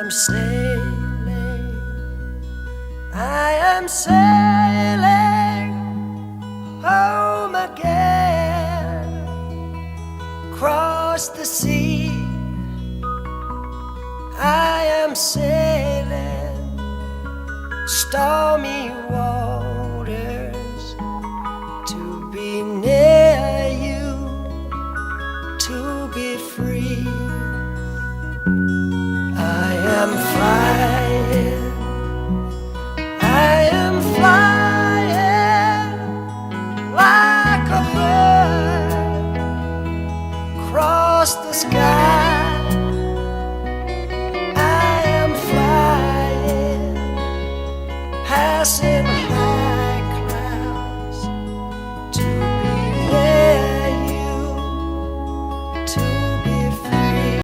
am sailing, I am sailing home again, across the sea. I am sailing stormy waters